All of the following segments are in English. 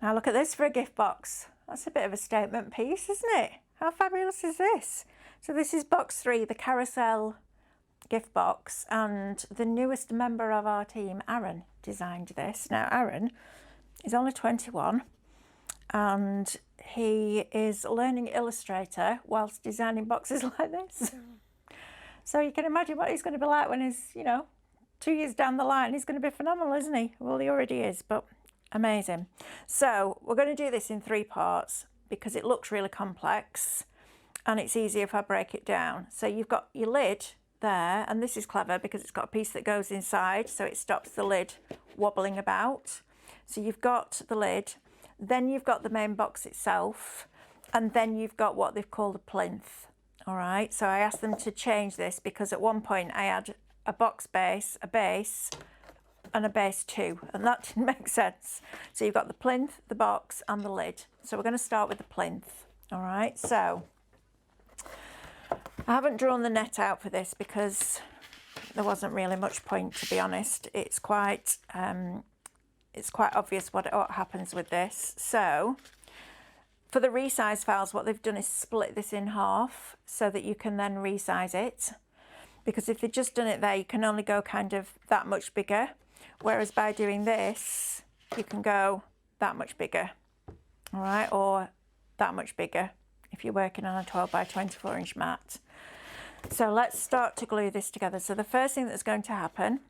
Now look at this for a gift box. That's a bit of a statement piece, isn't it? How fabulous is this? So this is box 3, the Carousel gift box, and the newest member of our team, Aaron, designed this. Now Aaron is only 21 and he is learning Illustrator whilst designing boxes like this. So you can imagine what he's going to be like when he's, you know, 2 years down the line. He's going to be phenomenal, isn't he? Well, he already is, but amazing. So we're going to do this in 3 parts because it looks really complex and it's easier if I break it down. So you've got your lid there, and this is clever because it's got a piece that goes inside, so it stops the lid wobbling about. So you've got the lid, then you've got the main box itself, and then you've got what they've called a plinth. All right, so I asked them to change this because at one point I had a box base, a base, and a base 2, and that didn't make sense. So you've got the plinth, the box, and the lid. So we're going to start with the plinth. All right, so I haven't drawn the net out for this because there wasn't really much point, to be honest. It's quite obvious what happens with this. So for the resize files, what they've done is split this in half so that you can then resize it. Because if they've just done it there, you can only go kind of that much bigger. Whereas by doing this, you can go that much bigger, all right, or that much bigger if you're working on a 12 by 24 inch mat. So let's start to glue this together. So the first thing that's going to happen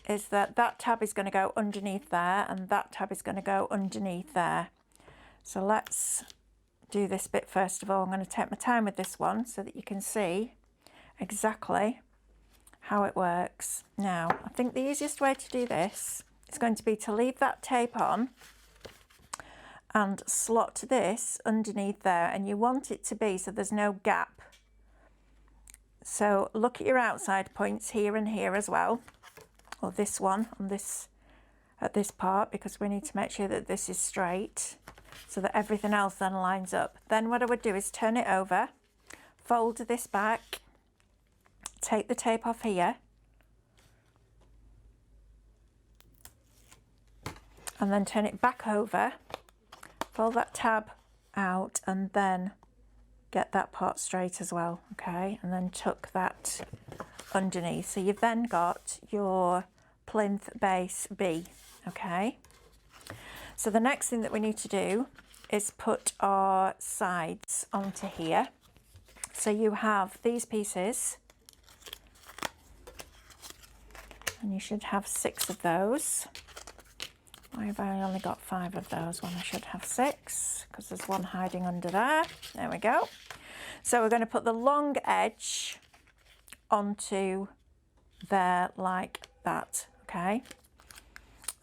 is that that tab is going to go underneath there and that tab is going to go underneath there. So let's do this bit first of all. I'm going to take my time with this one so that you can see exactly how it works. Now, I think the easiest way to do this is going to be to leave that tape on and slot this underneath there, and you want it to be so there's no gap. So look at your outside points here and here as well, or this one on this at this part, because we need to make sure that this is straight so that everything else then lines up. Then what I would do is turn it over, fold this back, take the tape off here, and then turn it back over, fold that tab out, and then get that part straight as well, okay, and then tuck that underneath. So you've then got your plinth base B, okay. So the next thing that we need to do is put our sides onto here. So you have these pieces, and you should have 6 of those. Why have I only got 5 of those when I should have 6? Because there's one hiding under there. There we go. So we're going to put the long edge onto there like that, okay?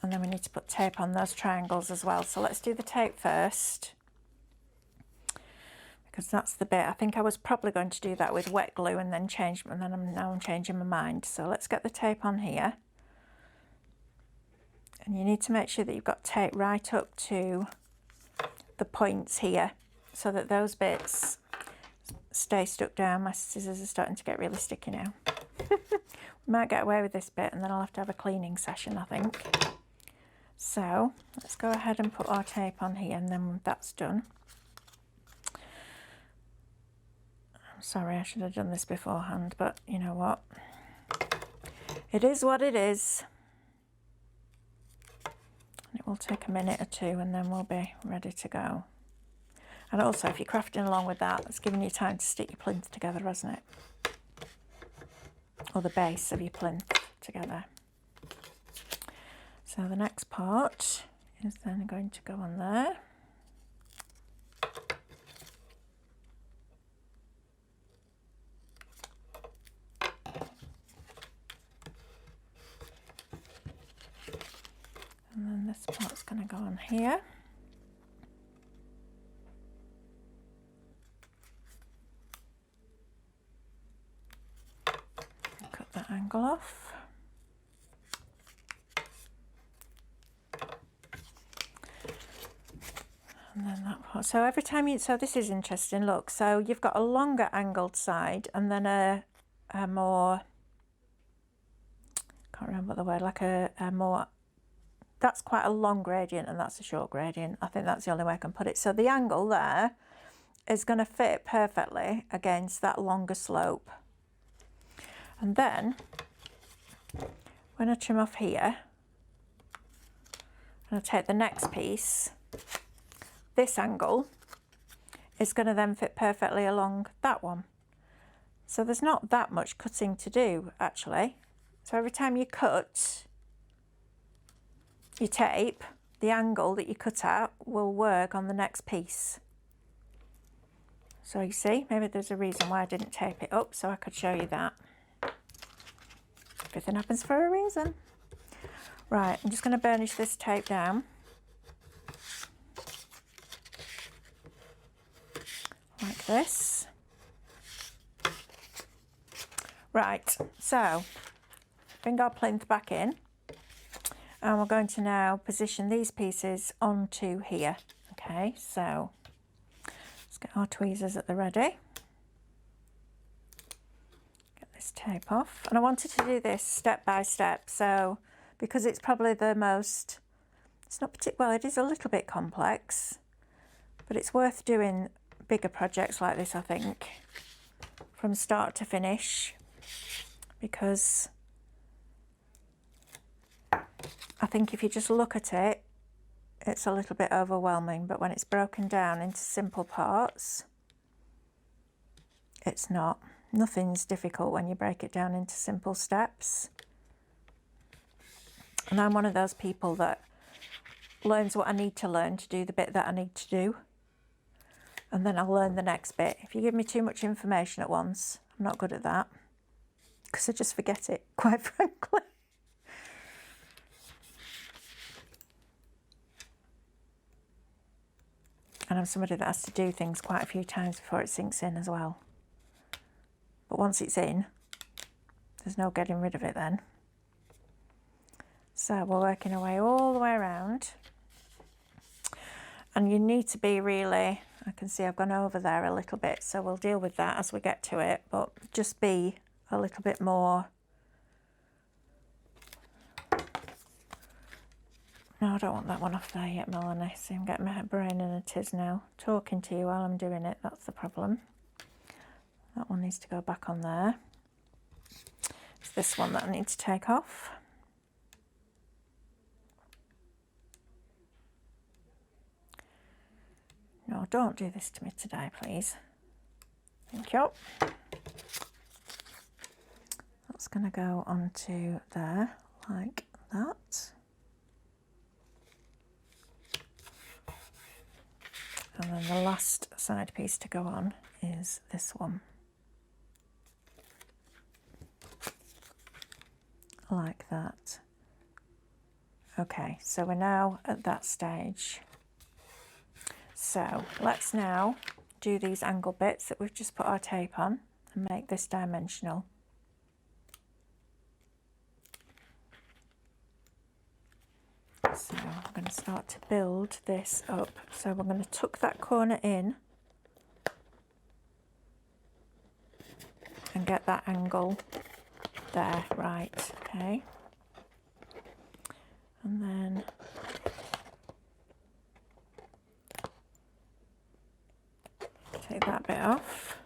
And then we need to put tape on those triangles as well. So let's do the tape first, because that's the bit. I think I was probably going to do that with wet glue and then change, and then now I'm changing my mind. So let's get the tape on here. And you need to make sure that you've got tape right up to the points here so that those bits stay stuck down. My scissors are starting to get really sticky now. We might get away with this bit and then I'll have to have a cleaning session, I think. So let's go ahead and put our tape on here, and then that's done. I'm sorry, I should have done this beforehand, but you know what? It is what it is. It will take a minute or 2 and then we'll be ready to go. And also, if you're crafting along with that, it's giving you time to stick your plinth together, hasn't it? Or the base of your plinth together. So the next part is then going to go on there. And then this part's going to go on here. Cut that angle off. And then that part. So every time you, so this is interesting, look, so you've got a longer angled side and then a more, can't remember the word, like a more, that's quite a long gradient and that's a short gradient. I think that's the only way I can put it. So the angle there is going to fit perfectly against that longer slope. And then when I trim off here, and I take the next piece, this angle is going to then fit perfectly along that one. So there's not that much cutting to do actually. So every time you cut your tape, the angle that you cut out will work on the next piece. So you see, maybe there's a reason why I didn't tape it up, so I could show you that. Everything happens for a reason. Right, I'm just going to burnish this tape down. Like this. Right, so bring our plinth back in. And we're going to now position these pieces onto here. Okay, so let's get our tweezers at the ready. Get this tape off. And I wanted to do this step by step, so because it's probably the most, it's not particular, well, it is a little bit complex, but it's worth doing bigger projects like this, I think, from start to finish, because I think if you just look at it, it's a little bit overwhelming, but when it's broken down into simple parts, it's not. Nothing's difficult when you break it down into simple steps. And I'm one of those people that learns what I need to learn to do the bit that I need to do. And then I'll learn the next bit. If you give me too much information at once, I'm not good at that, because I just forget it, quite frankly. And I'm somebody that has to do things quite a few times before it sinks in as well. But once it's in, there's no getting rid of it then. So we're working our way all the way around. And you need to be really, I can see I've gone over there a little bit, so we'll deal with that as we get to it, but just be a little bit more. No, I don't want that one off there yet, Melanie. See, I'm getting my brain in a tiz now. Talking to you while I'm doing it, that's the problem. That one needs to go back on there. It's this one that I need to take off. No, don't do this to me today, please. Thank you. That's going to go onto there, like that. And then the last side piece to go on is this one. Like that. Okay, so we're now at that stage. So let's now do these angle bits that we've just put our tape on and make this dimensional. So I'm going to start to build this up. So we're going to tuck that corner in and get that angle there, right, okay. And then take that bit off.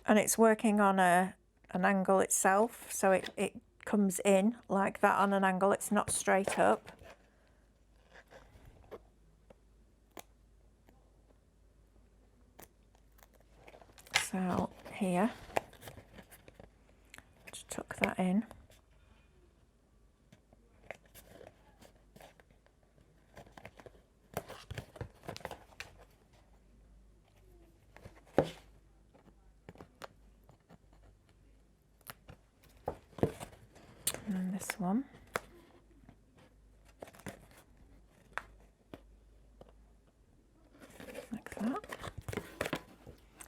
And it's working on an angle itself, so it comes in like that on an angle, it's not straight up. So here, just tuck that in. And then this one. Like that.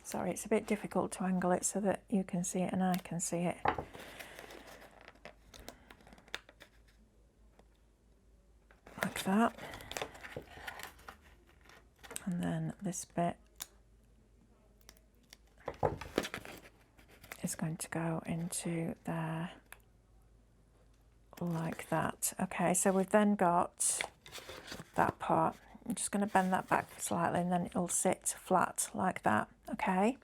Sorry, it's a bit difficult to angle it so that you can see it and I can see it. Like that. And then this bit is going to go into there like that. Okay, so we've then got that part. I'm just going to bend that back slightly and then it'll sit flat like that. Okay,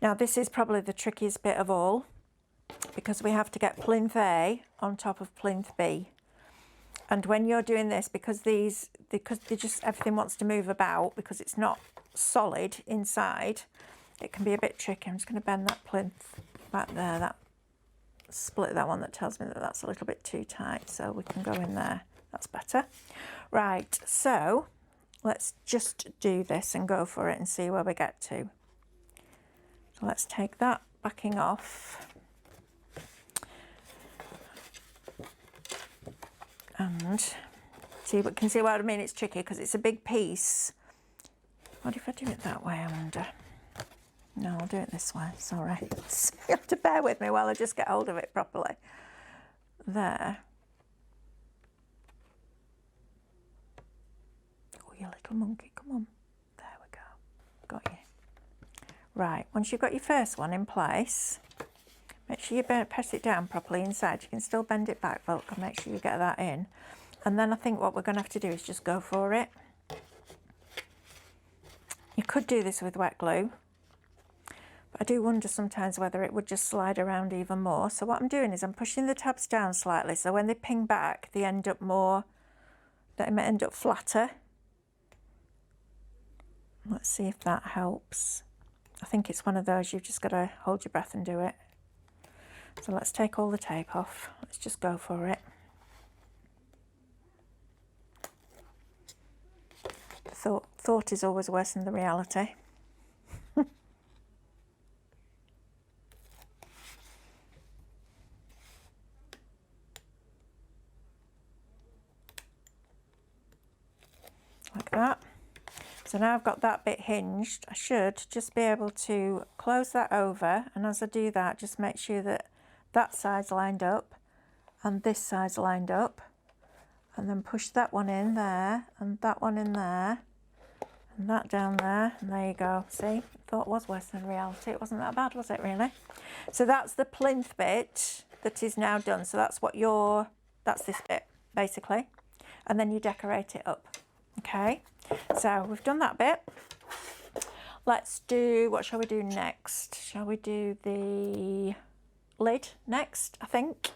now this is probably the trickiest bit of all, because we have to get plinth A on top of plinth B. And when you're doing this, because they just, everything wants to move about because it's not solid inside, it can be a bit tricky. I'm just going to bend that plinth back there, that split that one that tells me that that's a little bit too tight, so we can go in there. That's better. Right, so let's just do this and go for it and see where we get to. So let's take that backing off. And see, we can see what I mean. It's tricky because it's a big piece. What if I do it that way, I wonder? No, I'll do it this way, sorry. You have to bear with me while I just get hold of it properly. There. Oh, you little monkey, come on. There we go. Got you. Right, once you've got your first one in place, make sure you press it down properly inside. You can still bend it back, but make sure you get that in. And then I think what we're going to have to do is just go for it. You could do this with wet glue, but I do wonder sometimes whether it would just slide around even more. So what I'm doing is I'm pushing the tabs down slightly, so when they ping back, they end up flatter. Let's see if that helps. I think it's one of those you've just got to hold your breath and do it. So let's take all the tape off. Let's just go for it. Thought is always worse than the reality. Like that. So now I've got that bit hinged, I should just be able to close that over, and as I do that, just make sure that that side's lined up and this side's lined up, and then push that one in there and that one in there and that down there, and there you go. See, thought it was worse than reality. It wasn't that bad, was it, really? So that's the plinth bit that is now done. So that's that's this bit basically, and then you decorate it up. Okay, so we've done that bit. Let's do, what shall we do next? Shall we do the lid next, I think?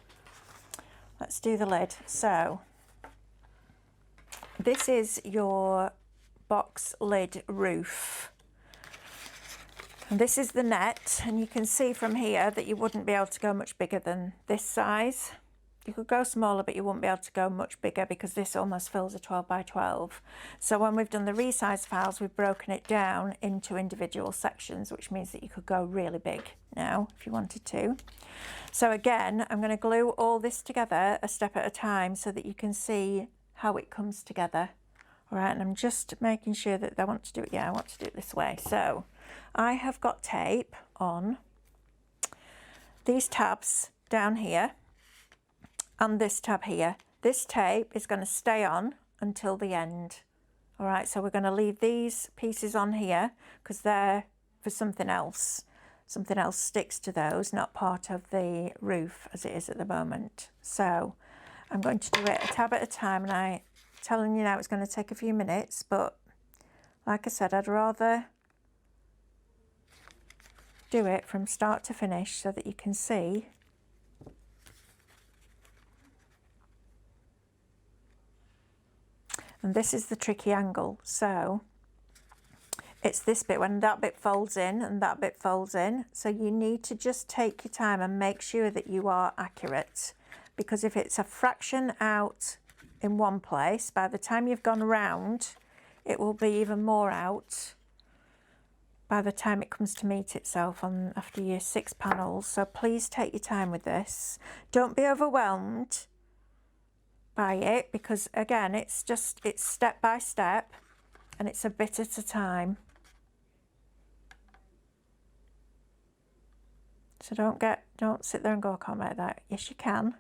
Let's do the lid. So this is your box lid roof. And this is the net, and you can see from here that you wouldn't be able to go much bigger than this size. You could go smaller, but you wouldn't be able to go much bigger because this almost fills a 12 by 12. So when we've done the resize files, we've broken it down into individual sections, which means that you could go really big now if you wanted to. So again, I'm going to glue all this together a step at a time so that you can see how it comes together. All right, and I'm just making sure that I want to do it. Yeah, I want to do it this way. So I have got tape on these tabs down here and this tab here. This tape is going to stay on until the end. All right, so we're going to leave these pieces on here because they're for something else. Something else sticks to those, not part of the roof as it is at the moment. So I'm going to do it a tab at a time, and I'm telling you now it's going to take a few minutes, but like I said, I'd rather do it from start to finish so that you can see and this is the tricky angle. So it's this bit when that bit folds in and that bit folds in. So you need to just take your time and make sure that you are accurate, because if it's a fraction out in one place, by the time you've gone round, it will be even more out by the time it comes to meet itself on after your 6 panels. So please take your time with this. Don't be overwhelmed by it, because again, it's step by step and it's a bit at a time. So don't sit there and go, I can't make that. Yes, you can.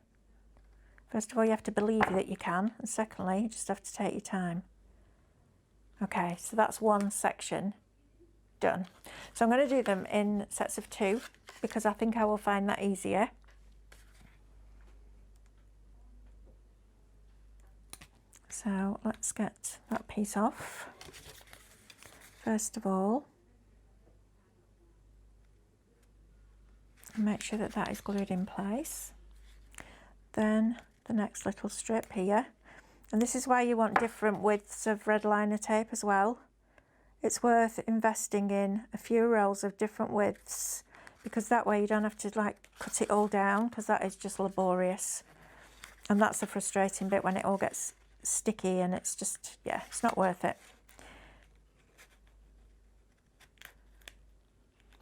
First of all, you have to believe that you can, and secondly, you just have to take your time. Okay, so that's one section done. So I'm going to do them in sets of 2 because I think I will find that easier. So let's get that piece off. First of all, make sure that that is glued in place. Then the next little strip here, and this is why you want different widths of red liner tape as well. It's worth investing in a few rolls of different widths, because that way you don't have to like cut it all down, because that is just laborious. And that's the frustrating bit, when it all gets sticky and it's just, yeah, it's not worth it.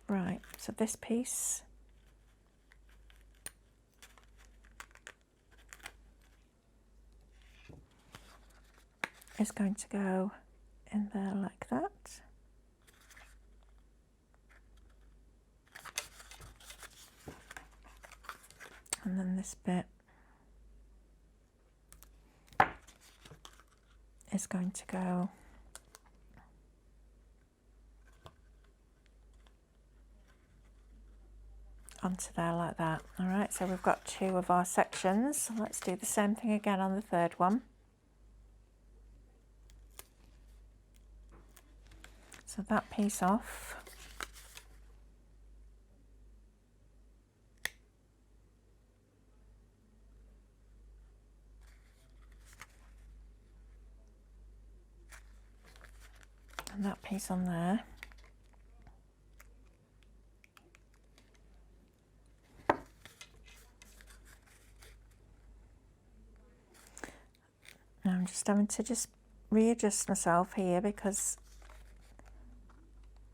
Right, so this piece is going to go in there like that. And then this bit is going to go onto there like that. All right, so we've got 2 of our sections. Let's do the same thing again on the third one. So that piece off. And that piece on there. Now I'm just having to readjust myself here, because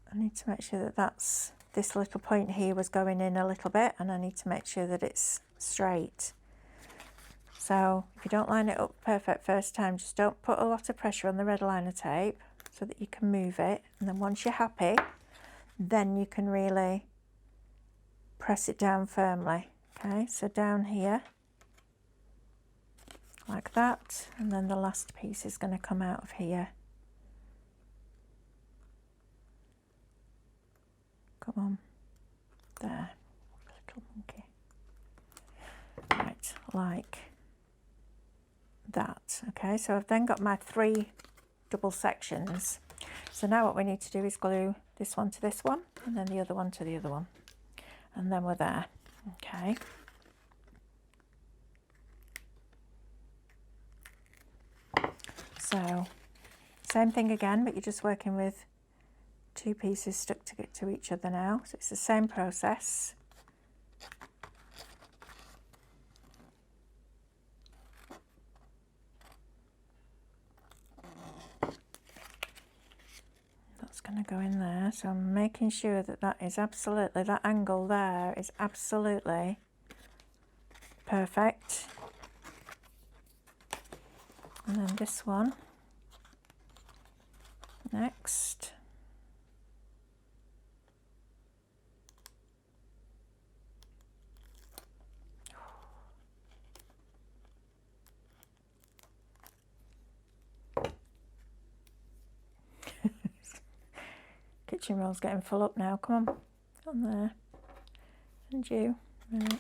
I need to make sure that this little point here was going in a little bit, and I need to make sure that it's straight. So if you don't line it up perfect first time, just don't put a lot of pressure on the red liner tape so that you can move it. And then once you're happy, then you can really press it down firmly. Okay, so down here, like that. And then the last piece is going to come out of here. Come on, there, little monkey. Right, like that. Okay, so I've then got my 3 double sections. So now what we need to do is glue this one to this one, and then the other one to the other one, and then we're there. Okay. So same thing again, but you're just working with 2 pieces stuck to each other now. So it's the same process. That's going to go in there. So I'm making sure that that angle there is absolutely perfect. And then this one next. Kitchen roll's getting full up now. Come on there. And you. Right.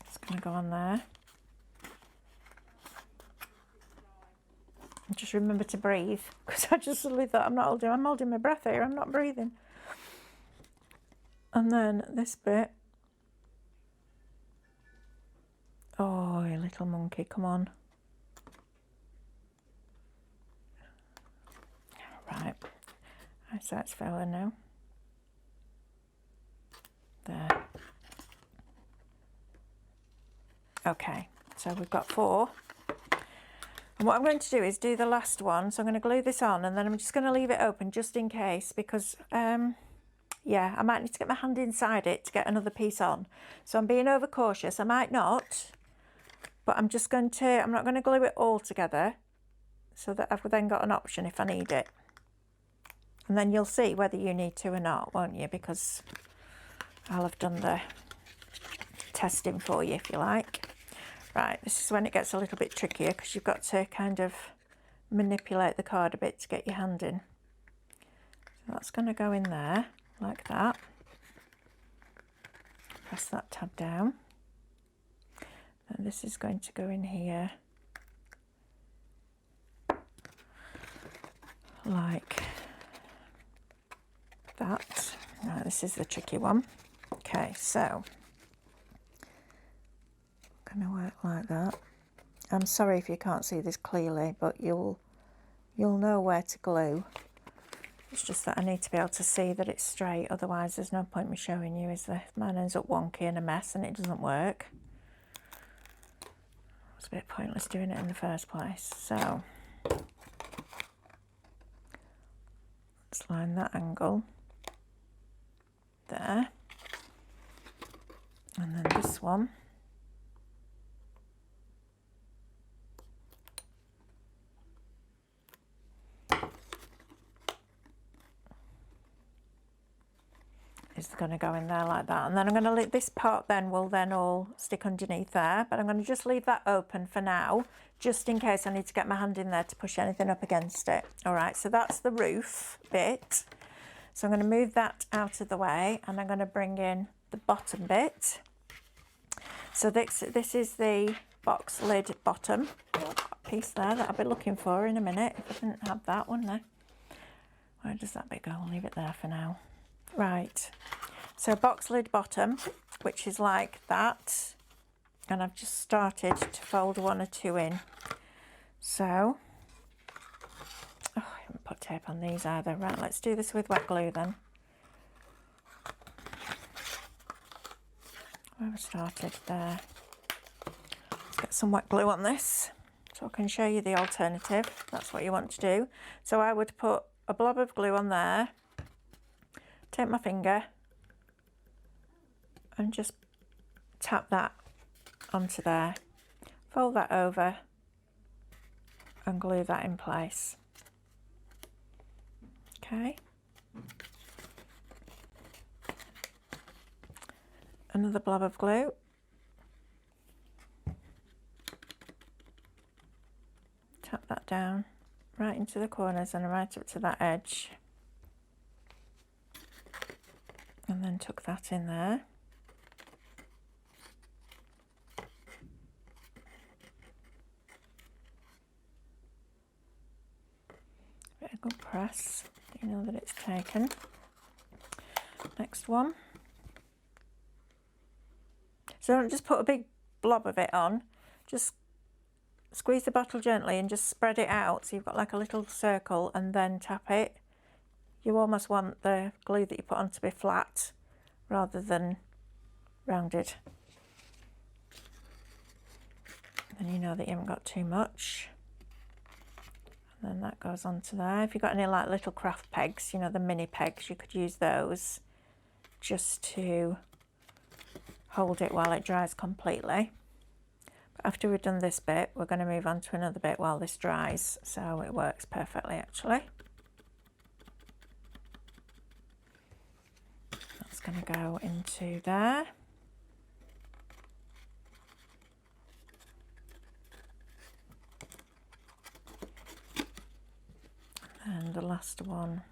It's going to go on there. And just remember to breathe, because I just suddenly thought I'm holding my breath here, I'm not breathing. And then this bit. Oh, you little monkey, come on. Right, so it's failing now. There. Okay, so we've got 4. And what I'm going to do is do the last one. So I'm going to glue this on, and then I'm just going to leave it open just in case, because yeah, I might need to get my hand inside it to get another piece on. So I'm being overcautious. I might not, but I'm not going to glue it all together, so that I've then got an option if I need it. And then you'll see whether you need to or not, won't you? Because I'll have done the testing for you, if you like. Right, this is when it gets a little bit trickier, because you've got to kind of manipulate the card a bit to get your hand in. So that's going to go in there, like that. Press that tab down. And this is going to go in here like that. Now this is the tricky one. Okay, so I'm going to work like that. I'm sorry if you can't see this clearly, but you'll know where to glue. It's just that I need to be able to see that it's straight, otherwise there's no point me showing you, is there? Mine ends up wonky and a mess and it doesn't work. It's a bit pointless doing it in the first place. So let's line that angle there, and then this one. Is going to go in there like that, and then I'm going to leave this part, then will then all stick underneath there, but I'm going to just leave that open for now, just in case I need to get my hand in there to push anything up against it. All right, so that's the roof bit. So I'm going to move that out of the way, and I'm going to bring in the bottom bit. So this is the box lid bottom. Oh, I've got a piece there that I'll be looking for in a minute if I didn't have that, wouldn't I? Where does that bit go? I'll leave it there for now. Right, so box lid bottom, which is like that, and I've just started to fold 1 or 2 in. So, oh, I haven't put tape on these either. Right, let's do this with wet glue then. Where I started there. Let's get some wet glue on this so I can show you the alternative. That's what you want to do. So I would put a blob of glue on there. Take my finger and just tap that onto there, fold that over and glue that in place. Okay. Another blob of glue. Tap that down right into the corners and right up to that edge. And then tuck that in there. Bit of good press, you know that it's taken. Next one. So don't just put a big blob of it on, just squeeze the bottle gently and just spread it out so you've got like a little circle, and then tap it. You almost want the glue that you put on to be flat rather than rounded. And then you know that you haven't got too much. And then that goes onto there. If you've got any like little craft pegs, you know, the mini pegs, you could use those just to hold it while it dries completely. But after we've done this bit, we're going to move on to another bit while this dries. So it works perfectly actually. Going to go into there. And the last one.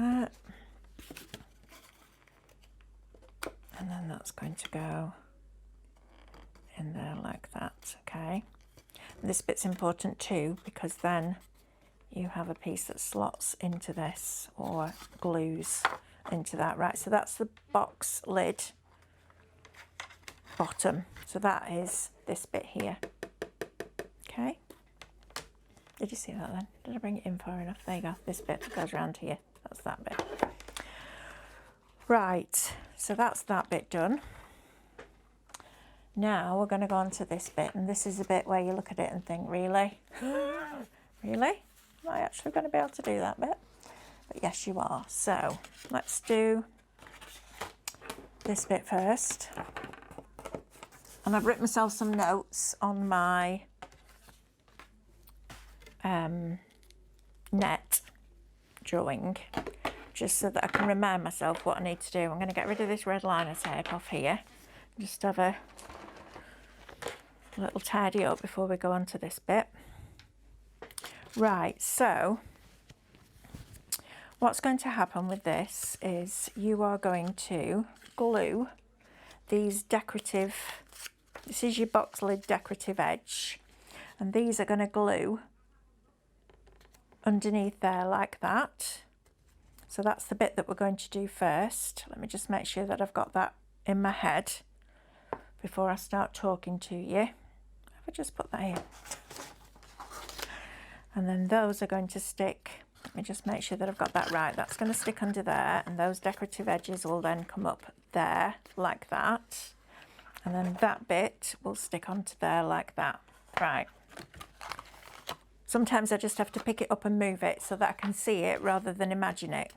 That. And then that's going to go in there like that. Okay, and this bit's important too, because then you have a piece that slots into this or glues into that. Right, so that's the box lid bottom, so that is this bit here. Okay, did you see that then? Did I bring it in far enough? There you go, this bit that goes around here, that's that bit. Right, so that's that bit done. Now we're going to go on to this bit, and this is a bit where you look at it and think, really? Really? Am I actually going to be able to do that bit? But yes, you are. So let's do this bit first. And I've written myself some notes on my net drawing, just so that I can remind myself what I need to do. I'm going to get rid of this red liner tape off here. Just have a little tidy up before we go on to this bit. Right, so what's going to happen with this is you are going to glue these decorative, this is your box lid decorative edge, and these are going to glue underneath there like that. So that's the bit that we're going to do first. Let me just make sure that I've got that in my head before I start talking to you. If I just put that here. And then those are going to stick. Let me just make sure that I've got that right. That's going to stick under there, and those decorative edges will then come up there like that. And then that bit will stick onto there like that. Right. Sometimes I just have to pick it up and move it so that I can see it rather than imagine it.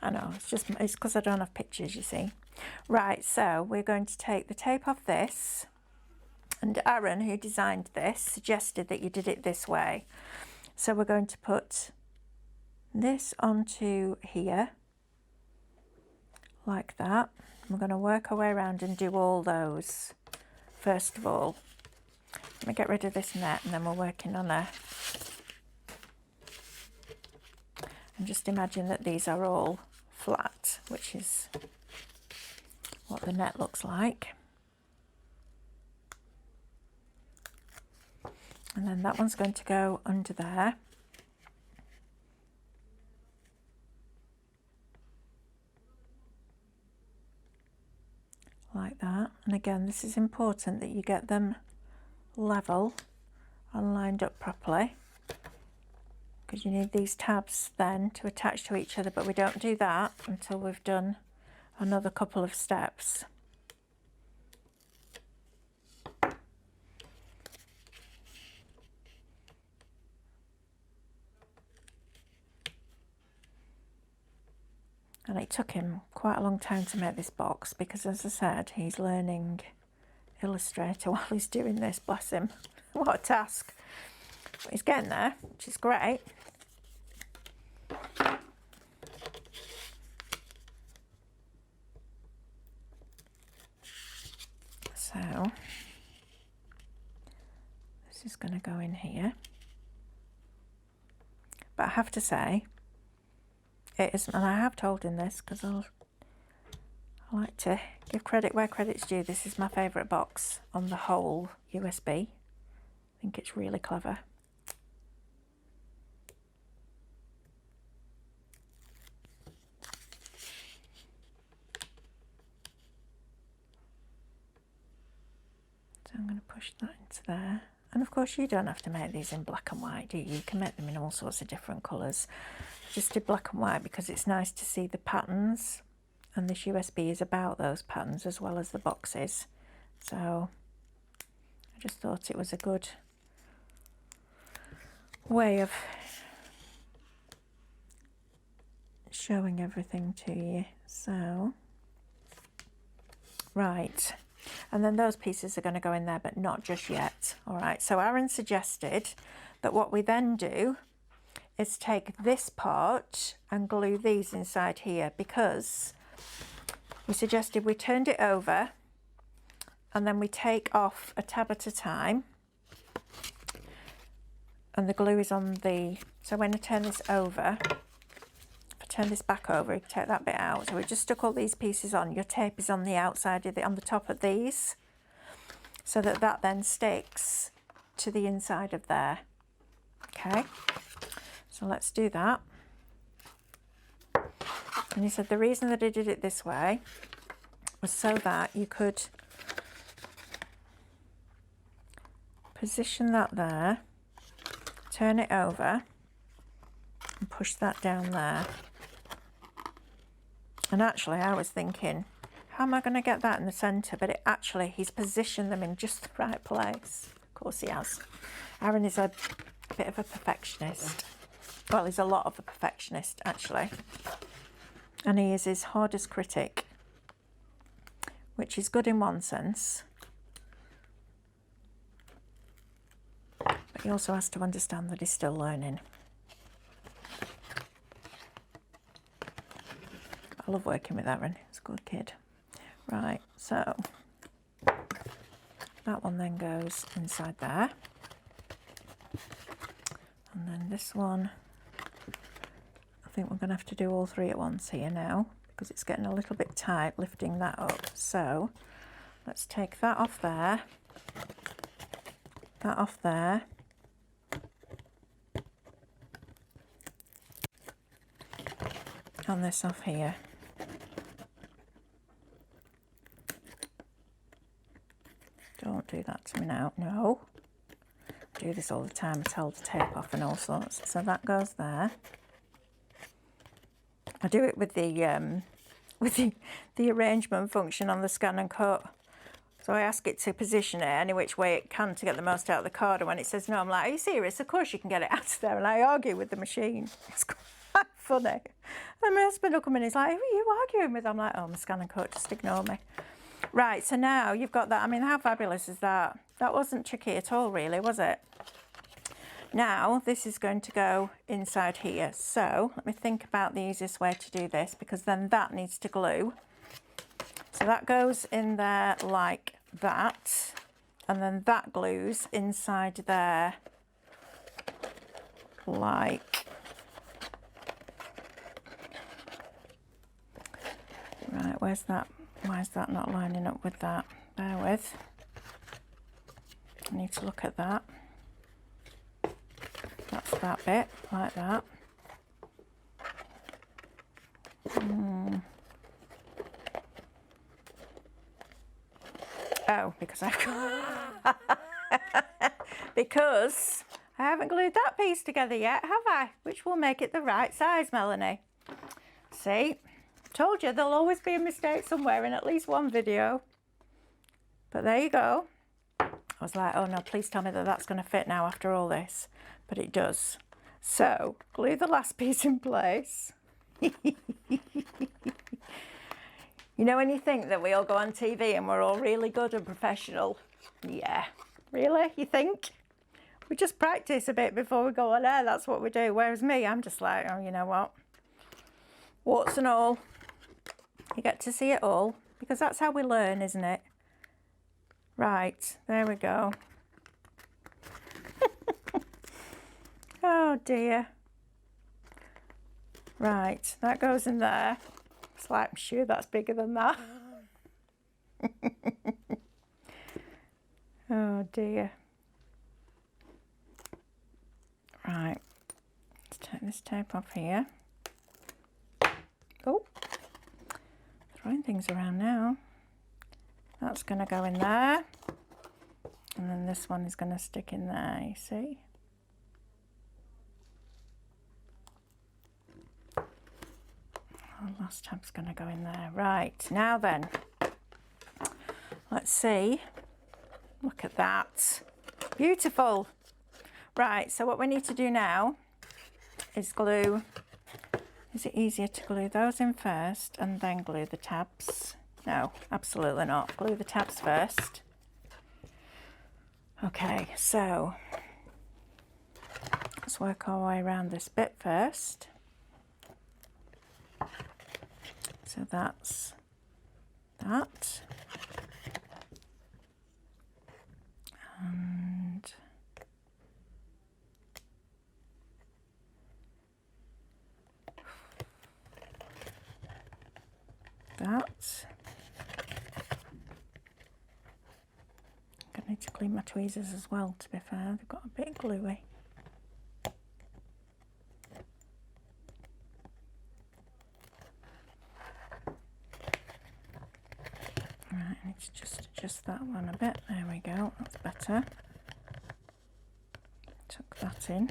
I know, it's because I don't have pictures, you see. Right, so we're going to take the tape off this, and Aaron, who designed this, suggested that you did it this way. So we're going to put this onto here, like that. We're going to work our way around and do all those, first of all. Let me get rid of this net, and then we're working on a... And just imagine that these are all flat, which is what the net looks like. And then that one's going to go under there. Like that. And again, this is important that you get them level and lined up properly, because you need these tabs then to attach to each other, but we don't do that until we've done another couple of steps. And it took him quite a long time to make this box because, as I said, he's learning Illustrator while he's doing this, bless him. What a task. But he's getting there, which is great. So this is going to go in here. But I have to say, it is, and I have told him this because I like to give credit where credit's due. This is my favourite box on the whole USB. I think it's really clever. So I'm going to push that into there. And of course you don't have to make these in black and white, do you? You can make them in all sorts of different colours. Just did black and white because it's nice to see the patterns, and this USB is about those patterns as well as the boxes. So I just thought it was a good way of showing everything to you. So, right. And then those pieces are going to go in there, but not just yet. All right, so Aaron suggested that what we then do is take this part and glue these inside here, because we suggested we turned it over and then we take off a tab at a time, and the glue is on the, so when I turn this over, if I turn this back over, you can take that bit out. So we just stuck all these pieces on. Your tape is on the outside of the, on the top of these, so that that then sticks to the inside of there. Okay, so let's do that. And he said the reason that I did it this way was so that you could position that there, turn it over and push that down there. And actually I was thinking, how am I going to get that in the centre? But it actually, he's positioned them in just the right place. Of course he has. Aaron is a bit of a perfectionist. Well, he's a lot of a perfectionist actually. And he is his hardest critic, which is good in one sense. But he also has to understand that he's still learning. I love working with Aaron, he's a good kid. Right, so that one then goes inside there. And then this one think we're going to have to do all three at once here now, because it's getting a little bit tight lifting that up. So let's take that off there, that off there, and this off here. Don't do that to me now. No. I do this all the time. I tell the tape off and all sorts. So that goes there. I do it with the arrangement function on the scan and cut. So I ask it to position it any which way it can to get the most out of the card. And when it says no, I'm like, are you serious? Of course you can get it out of there. And I argue with the machine. It's quite funny. And my husband will come in and he's like, who are you arguing with? I'm like, oh, my scan and cut, just ignore me. Right, so now you've got that. I mean, how fabulous is that? That wasn't tricky at all, really, was it? Now, this is going to go inside here. So let me think about the easiest way to do this, because then that needs to glue. So that goes in there like that, and then that glues inside there like... Right, where's that? Why is that not lining up with that? Bear with. I need to look at that. That's that bit, like that. Oh, because because I haven't glued that piece together yet, have I? Which will make it the right size, Melanie. See? Told you there'll always be a mistake somewhere in at least one video. But there you go. I was like, oh no, please tell me that that's going to fit now after all this. But it does. So glue the last piece in place. You know when you think that we all go on TV and we're all really good and professional? Yeah. Really? You think? We just practice a bit before we go on air. That's what we do. Whereas me, I'm just like, oh, you know what? Warts and all. You get to see it all, because that's how we learn, isn't it? Right, there we go. Oh dear. Right, that goes in there. It's like, I'm sure that's bigger than that. Oh dear. Right, let's take this tape off here. Oh. Throwing things around now. That's going to go in there, and then this one is going to stick in there, you see. Oh, last tab's going to go in there. Right, now then, let's see. Look at that. Beautiful. Right, so what we need to do now is glue. Is it easier to glue those in first and then glue the tabs? No, absolutely not. Glue the tabs first. Okay, so let's work our way around this bit first. So that's that. And that. I need to clean my tweezers as well, to be fair. They've got a bit gluey. Right, I need to just adjust that one a bit. There we go, that's better. Tuck that in.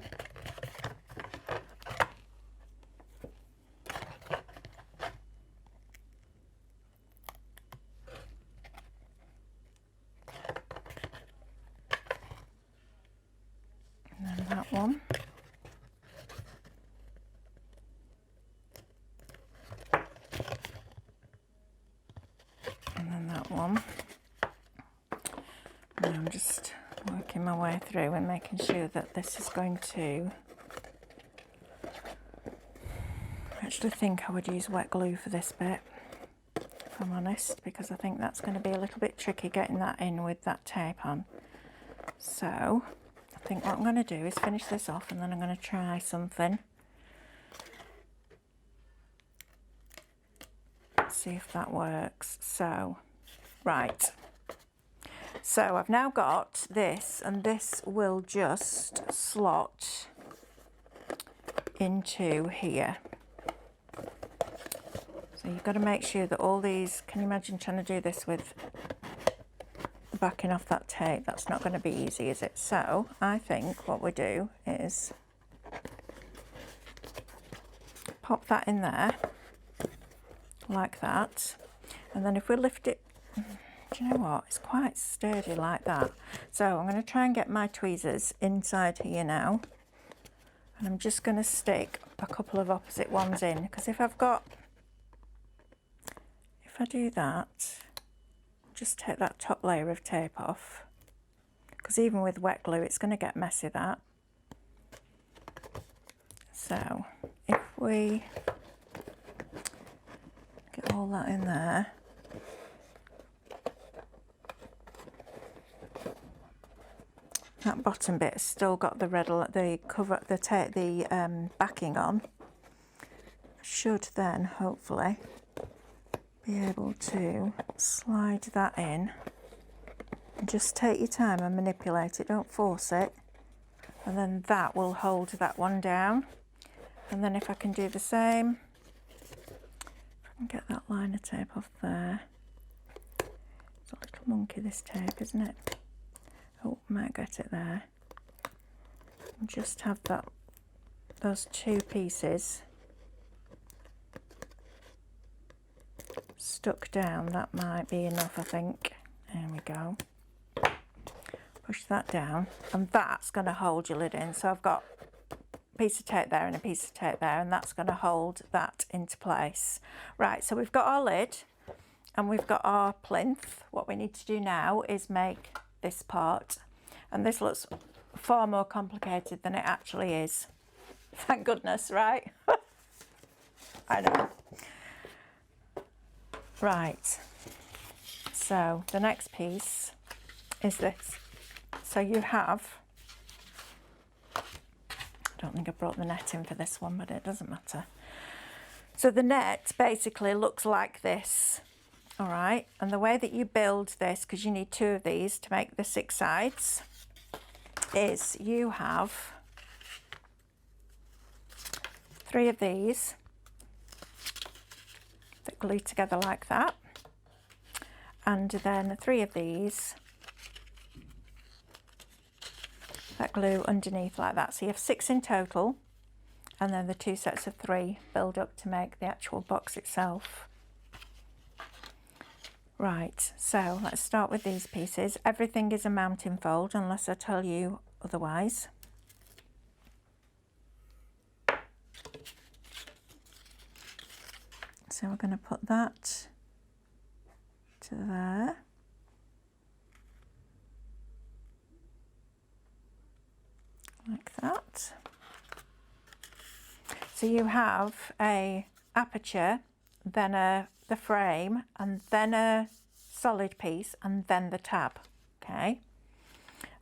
And then that one. And then that one. And I'm just working my way through and making sure that this is going to... I actually think I would use wet glue for this bit, if I'm honest, because I think that's going to be a little bit tricky getting that in with that tape on. So I think what I'm going to do is finish this off, and then I'm going to try something Let's see if that works. So, right. So I've now got this, and this will just slot into here. So you've got to make sure that all these, can you imagine trying to do this with backing off that tape? That's not going to be easy, is it? So I think what we do is pop that in there like that, and then if we lift it, do you know what, it's quite sturdy like that. So I'm going to try and get my tweezers inside here now, and I'm just going to stick a couple of opposite ones in, because if I do that, just take that top layer of tape off, because even with wet glue it's going to get messy, that. So if we get all that in there, that bottom bit has still got the red, the cover, the tape, the backing on. Should then hopefully be able to slide that in, and just take your time and manipulate it, don't force it, and then that will hold that one down. And then if I can do the same, if I can get that liner tape off there. It's a little monkey, this tape, isn't it? Oh, might get it there. And just have that, those two pieces stuck down. That might be enough, I think. There we go. Push that down, and that's going to hold your lid in. So I've got a piece of tape there and a piece of tape there, and that's going to hold that into place. Right, so we've got our lid and we've got our plinth. What we need to do now is make this part, and this looks far more complicated than it actually is. Thank goodness, right? I know. Right, so the next piece is this. So you have, I don't think I brought the net in for this one, but it doesn't matter. So the net basically looks like this, all right? And the way that you build this, because you need 2 of these to make the 6 sides, is you have 3 of these that glue together like that, and then 3 of these that glue underneath like that. So you have 6 in total, and then the 2 sets of 3 build up to make the actual box itself. Right, so let's start with these pieces. Everything is a mounting fold unless I tell you otherwise. So we're going to put that to there. Like that. So you have a aperture, then the frame, and then a solid piece, and then the tab, okay?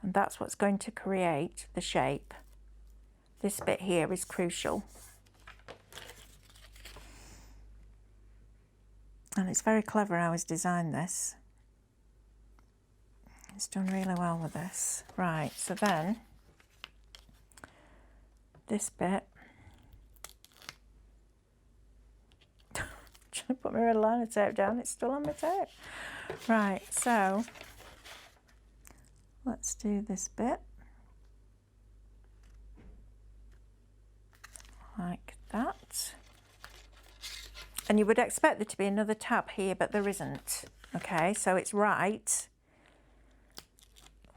And that's what's going to create the shape. This bit here is crucial. And it's very clever how he's designed this. He's done really well with this. Right, so then this bit, trying to put my red liner tape down, it's still on my tape. Right, so let's do this bit like that. And you would expect there to be another tab here, but there isn't. Okay, so it's right.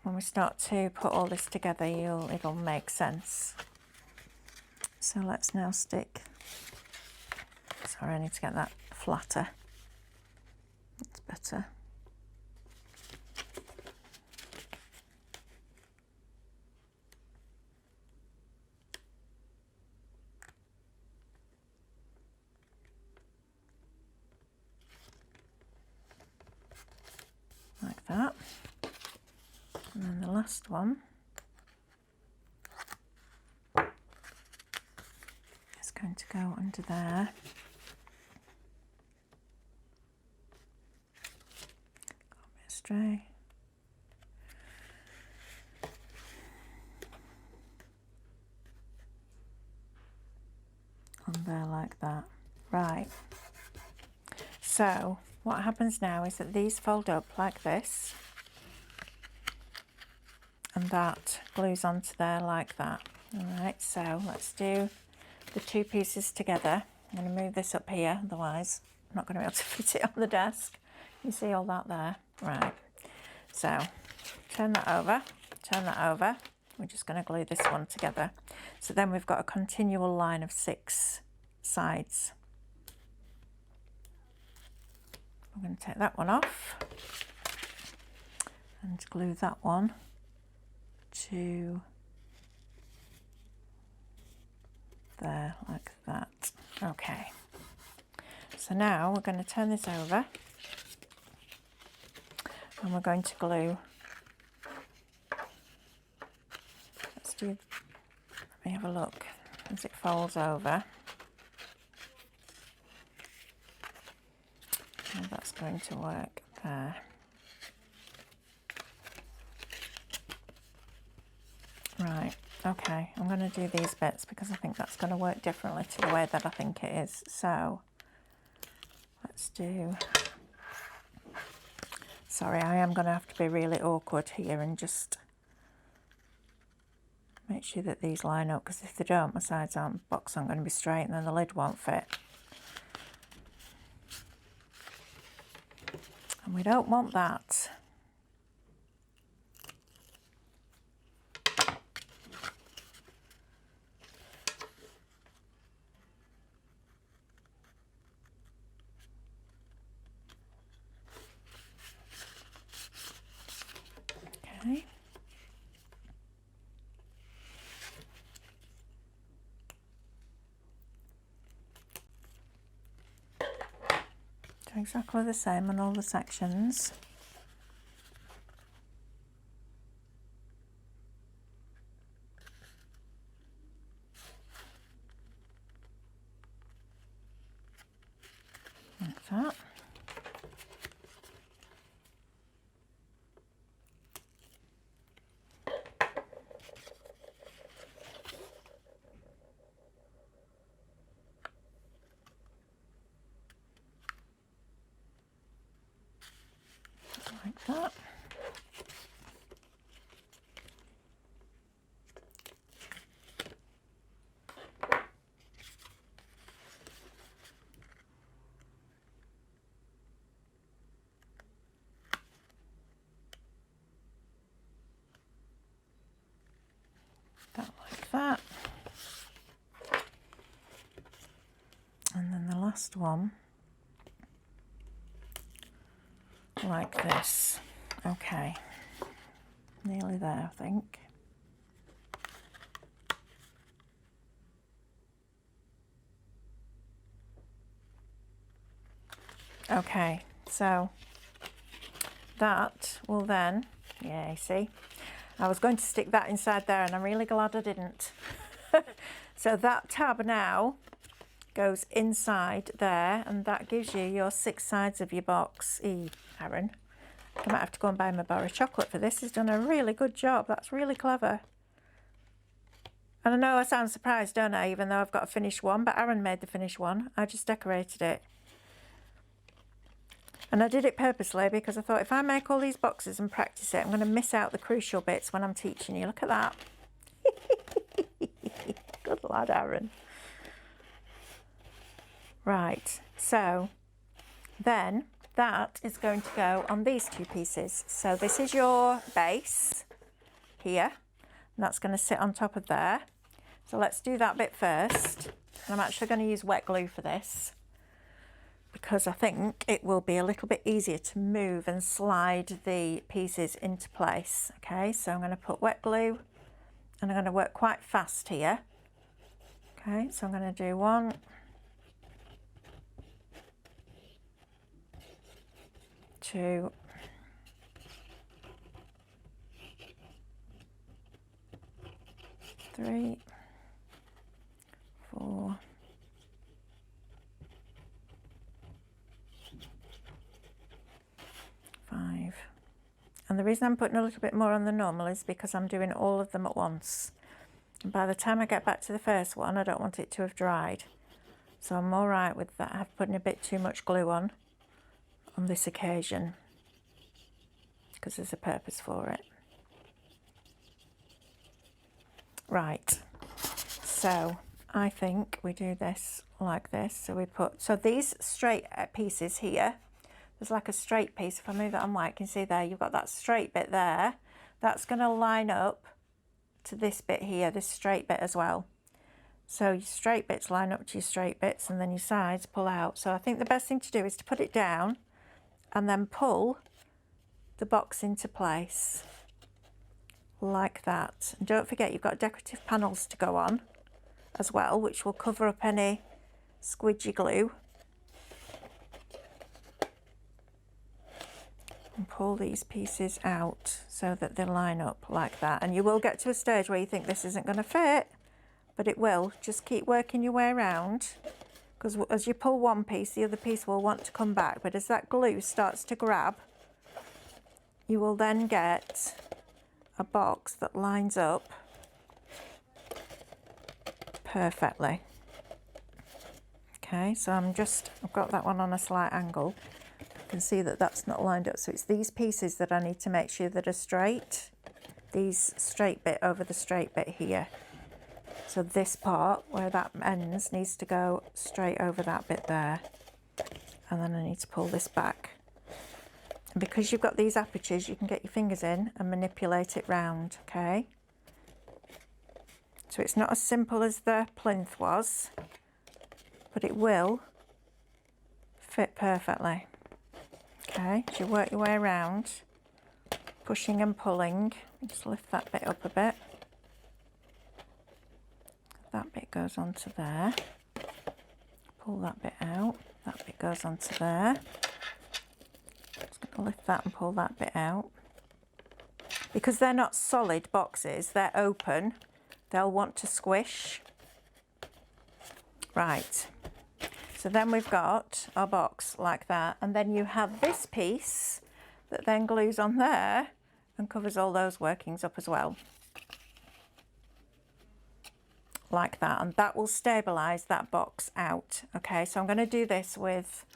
When we start to put all this together, it'll make sense. So let's now stick. Sorry, I need to get that flatter. That's better. Like that. And then the last one is going to go under there. stray. On there like that. Right. So what happens now is that these fold up like this, and that glues onto there like that. All right, so let's do the two pieces together. I'm going to move this up here, otherwise I'm not going to be able to fit it on the desk. You see all that there? Right. So turn that over, turn that over. We're just going to glue this one together. So then we've got a continual line of 6 sides. I'm going to take that one off and glue that one to there like that. Okay, so now we're going to turn this over and we're going to glue. Let's do, let me have a look as it folds over. And that's going to work there. Right, okay, I'm going to do these bits because I think that's going to work differently to the way that I think it is. So let's do, sorry, I am going to have to be really awkward here and just make sure that these line up, because if they don't, my sides aren't, box aren't going to be straight and then the lid won't fit. And we don't want that. Okay. Do exactly the same on all the sections. Like that. Like that. That like that. And then the last one like this. Okay, nearly there, I think. Okay, so that will then, yeah, you see, I was going to stick that inside there and I'm really glad I didn't. So that tab now goes inside there and that gives you your 6 sides of your box. Aaron, I might have to go and buy him a bar of chocolate for this. He's done a really good job. That's really clever. And I know I sound surprised, don't I, even though I've got a finished one, but Aaron made the finished one. I just decorated it. And I did it purposely because I thought if I make all these boxes and practice it, I'm going to miss out the crucial bits when I'm teaching you. Look at that. Good lad, Aaron. Right, so then that is going to go on these 2 pieces. So this is your base here, and that's going to sit on top of there. So let's do that bit first. And I'm actually going to use wet glue for this because I think it will be a little bit easier to move and slide the pieces into place. Okay, so I'm going to put wet glue and I'm going to work quite fast here. Okay, so I'm going to do 1, 2, 3, 4, 5, And the reason I'm putting a little bit more on than normal is because I'm doing all of them at once. And by the time I get back to the first one, I don't want it to have dried. So I'm all right with that. I've put a bit too much glue on this occasion, because there's a purpose for it. Right, so I think we do this like this. So we put, so these straight pieces here, there's like a straight piece. If I move that on white, you can see there, you've got that straight bit there. That's going to line up to this bit here, this straight bit as well. So your straight bits line up to your straight bits, and then your sides pull out. So I think the best thing to do is to put it down and then pull the box into place like that. And don't forget, you've got decorative panels to go on as well, which will cover up any squidgy glue. And pull these pieces out so that they line up like that. And you will get to a stage where you think this isn't going to fit, but it will. Just keep working your way around, because as you pull one piece, the other piece will want to come back. But as that glue starts to grab, you will then get a box that lines up perfectly. Okay, so I've got that one on a slight angle. You can see that that's not lined up. So it's these pieces that I need to make sure that are straight. These straight bit over the straight bit here. So this part where that ends needs to go straight over that bit there. And then I need to pull this back. And because you've got these apertures, you can get your fingers in and manipulate it round, okay? So it's not as simple as the plinth was, but it will fit perfectly. Okay, so you work your way around, pushing and pulling. Just lift that bit up a bit. That bit goes onto there. Pull that bit out. That bit goes onto there. Just going to lift that and pull that bit out. Because they're not solid boxes, they're open, they'll want to squish. Right. So then we've got our box like that, and then you have this piece that then glues on there and covers all those workings up as well. Like that, and that will stabilise that box out. Okay, so I'm going to do this with,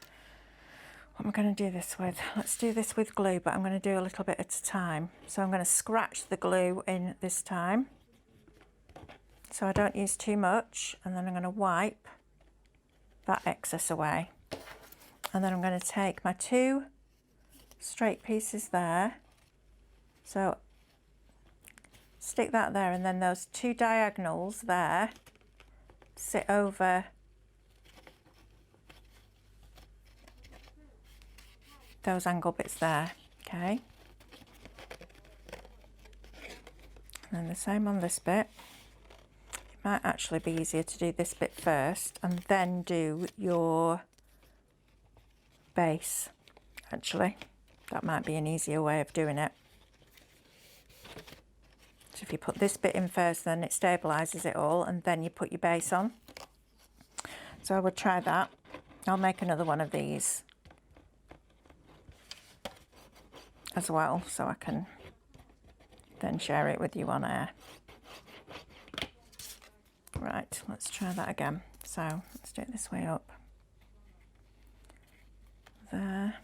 what am I going to do this with? Let's do this with glue, but I'm going to do a little bit at a time. So I'm going to scratch the glue in this time, so I don't use too much, and then I'm going to wipe that excess away. And then I'm going to take my two straight pieces there, so stick that there, and then those two diagonals there sit over those angle bits there, okay? And then the same on this bit. It might actually be easier to do this bit first and then do your base, actually. That might be an easier way of doing it. So if you put this bit in first, then it stabilises it all, and then you put your base on. So I would try that. I'll make another one of these as well, so I can then share it with you on air. Right, let's try that again. So let's do it this way up. There.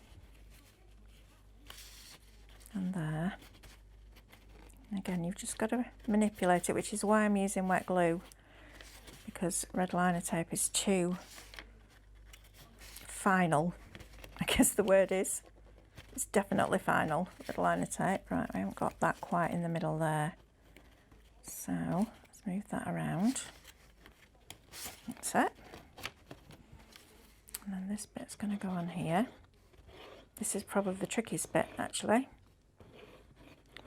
And there. Again, you've just got to manipulate it, which is why I'm using wet glue, because red liner tape is too final, I guess the word is. It's definitely final, red liner tape. Right, I haven't got that quite in the middle there. So let's move that around. That's it. And then this bit's going to go on here. This is probably the trickiest bit, actually.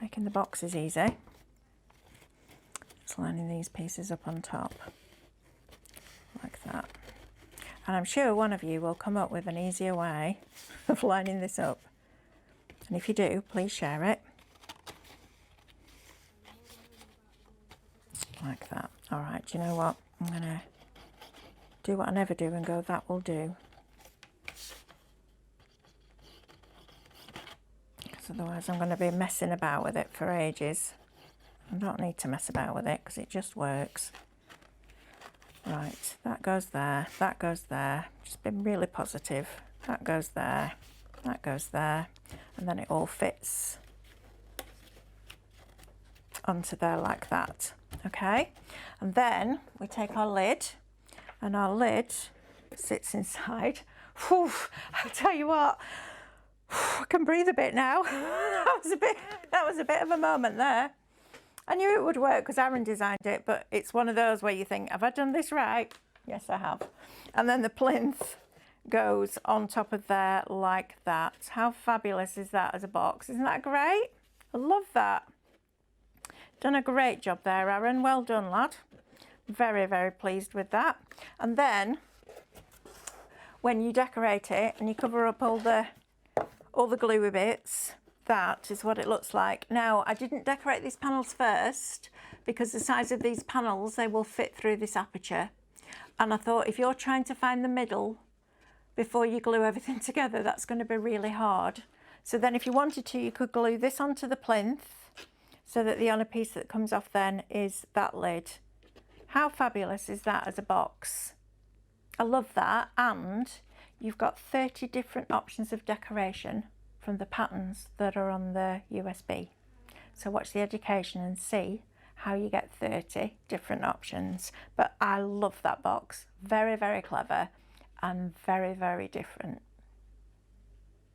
Making the boxes easy. Just lining these pieces up on top, like that. And I'm sure one of you will come up with an easier way of lining this up. And if you do, please share it. Like that. All right, do you know what? I'm going to do what I never do and go, that will do. Because otherwise I'm going to be messing about with it for ages. I don't need to mess about with it because it just works. Right, that goes there, that goes there. Just been really positive. That goes there, that goes there, and then it all fits onto there like that. Okay, and then we take our lid, and our lid sits inside. Whew, I tell you what, I can breathe a bit now. That was a bit of a moment there. I knew it would work because Aaron designed it, but it's one of those where you think, have I done this right? Yes, I have. And then the plinth goes on top of there like that. How fabulous is that as a box? Isn't that great? I love that. Done a great job there, Aaron. Well done, lad. Very, very pleased with that. And then when you decorate it and you cover up all the gluey bits, that is what it looks like. Now, I didn't decorate these panels first because the size of these panels, they will fit through this aperture. And I thought if you're trying to find the middle before you glue everything together, that's going to be really hard. So then if you wanted to, you could glue this onto the plinth so that the only piece that comes off then is that lid. How fabulous is that as a box? I love that. And you've got 30 different options of decoration from the patterns that are on the USB. So watch the education and see how you get 30 different options. But I love that box. Very, very clever and very, very different.